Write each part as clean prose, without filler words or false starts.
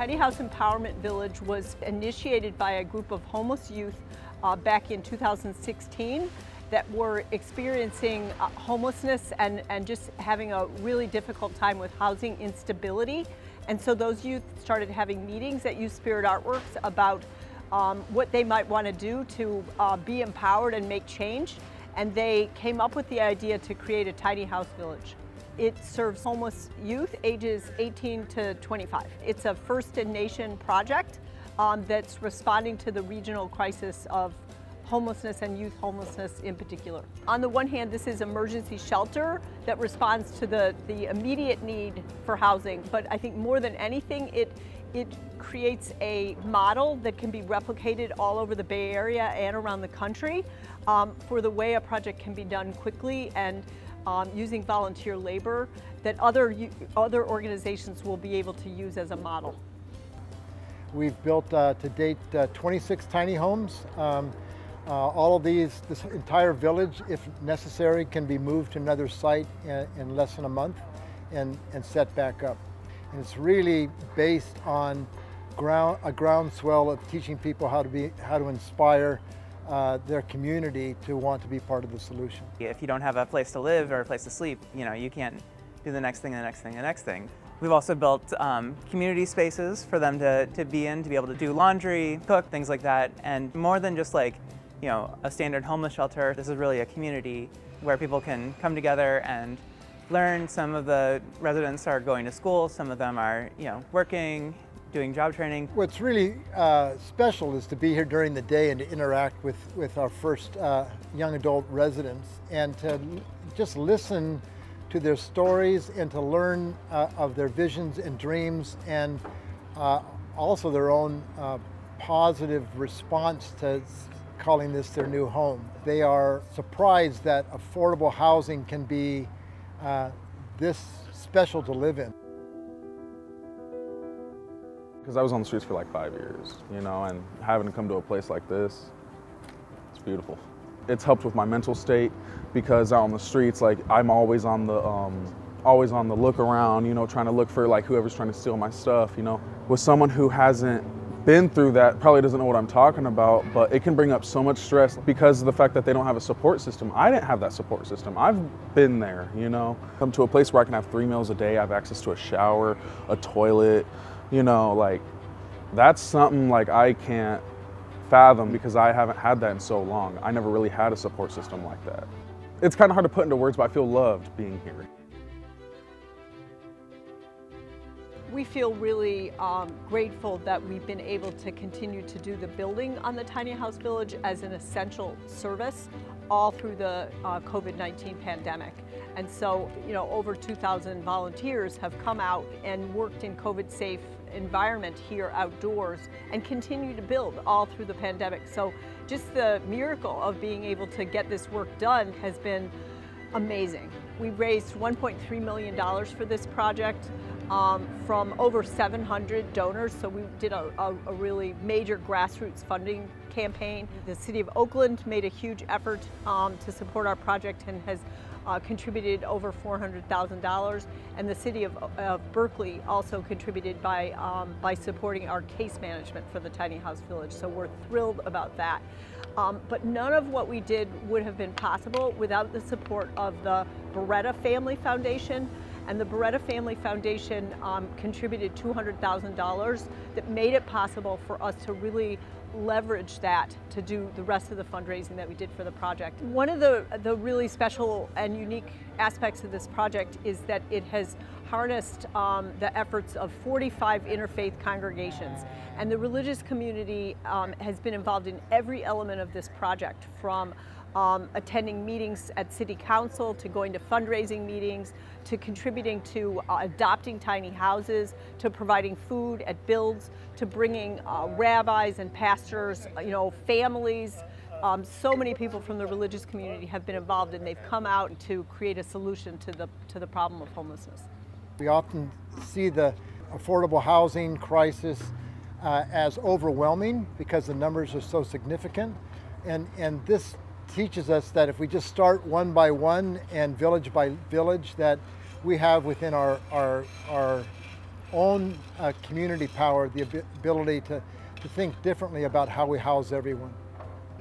Tiny House Empowerment Village was initiated by a group of homeless youth back in 2016 that were experiencing homelessness and just having a really difficult time with housing instability. And so those youth started having meetings at Youth Spirit Artworks about what they might want to do to be empowered and make change. And they came up with the idea to create a tiny house village. It serves homeless youth ages 18 to 25. It's a first in nation project that's responding to the regional crisis of homelessness and youth homelessness in particular. On the one hand, this is emergency shelter that responds to the immediate need for housing, but I think more than anything, it creates a model that can be replicated all over the Bay Area and around the country for the way a project can be done quickly and using volunteer labor that other organizations will be able to use as a model. We've built to date 26 tiny homes. All of this entire village, if necessary, can be moved to another site in less than a month and set back up. And it's really based on a groundswell of teaching people how to inspire their community to want to be part of the solution. If you don't have a place to live or a place to sleep, you can't do the next thing, the next thing, the next thing. We've also built community spaces for them to be in, to be able to do laundry, cook, things like that. And more than just like, a standard homeless shelter, this is really a community where people can come together and learn. Some of the residents are going to school, some of them are, working, doing job training. What's really special is to be here during the day and to interact with our first young adult residents and to just listen to their stories and to learn of their visions and dreams and also their own positive response to calling this their new home. They are surprised that affordable housing can be this special to live in. Because I was on the streets for like 5 years, and having to come to a place like this, it's beautiful. It's helped with my mental state because out on the streets, like I'm always on the look around, trying to look for like whoever's trying to steal my stuff, With someone who hasn't been through that, probably doesn't know what I'm talking about, but it can bring up so much stress because of the fact that they don't have a support system. I didn't have that support system. I've been there, Come to a place where I can have 3 meals a day, I have access to a shower, a toilet, like that's something like I can't fathom because I haven't had that in so long. I never really had a support system like that. It's kind of hard to put into words, but I feel loved being here. We feel really grateful that we've been able to continue to do the building on the Tiny House Village as an essential service all through the COVID-19 pandemic. And so, over 2,000 volunteers have come out and worked in COVID-safe environment here outdoors and continue to build all through the pandemic. So just the miracle of being able to get this work done has been amazing. We raised $1.3 million for this project from over 700 donors, so we did a really major grassroots funding campaign. The City of Oakland made a huge effort to support our project and has contributed over $400,000, and the City of Berkeley also contributed by supporting our case management for the Tiny House Village, so we're thrilled about that. But none of what we did would have been possible without the support of the Beretta Family Foundation. And the Beretta Family Foundation contributed $200,000 that made it possible for us to really leverage that to do the rest of the fundraising that we did for the project. One of the really special and unique aspects of this project is that it has harnessed the efforts of 45 interfaith congregations. And the religious community has been involved in every element of this project, from attending meetings at City Council, to going to fundraising meetings, to contributing to adopting tiny houses, to providing food at builds, to bringing rabbis and pastors, families. So many people from the religious community have been involved, and they've come out to create a solution to the problem of homelessness. We often see the affordable housing crisis as overwhelming because the numbers are so significant, and this teaches us that if we just start one by one and village by village, that we have within our own community power, the ability to think differently about how we house everyone.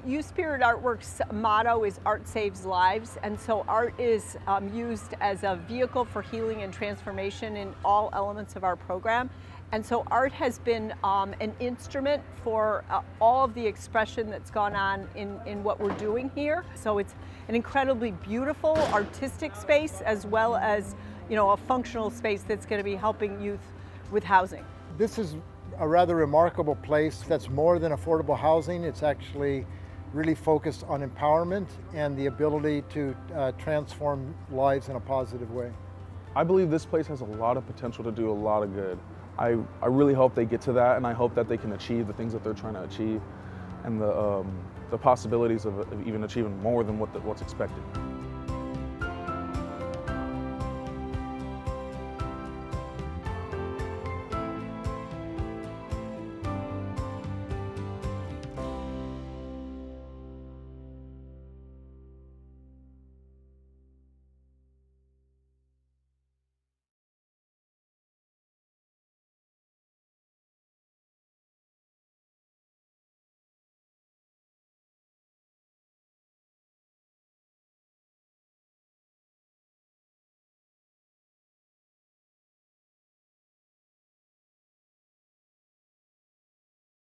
Youth Spirit Artworks' motto is Art Saves Lives, and so art is used as a vehicle for healing and transformation in all elements of our program. And so art has been an instrument for all of the expression that's gone on in what we're doing here. So it's an incredibly beautiful artistic space, as well as, you know, a functional space that's going to be helping youth with housing. This is a rather remarkable place that's more than affordable housing. It's actually really focused on empowerment and the ability to transform lives in a positive way. I believe this place has a lot of potential to do a lot of good. I really hope they get to that, and I hope that they can achieve the things that they're trying to achieve and the possibilities of even achieving more than what's expected.